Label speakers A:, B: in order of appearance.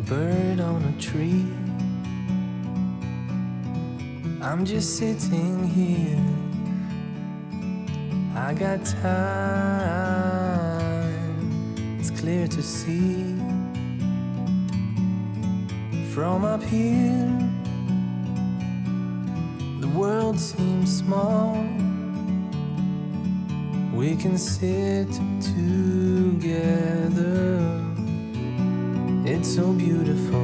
A: bird on a tree. I'm just sitting here. I got time, it's clear to see. From up here, the world seems small. We can sit together. It's so beautiful.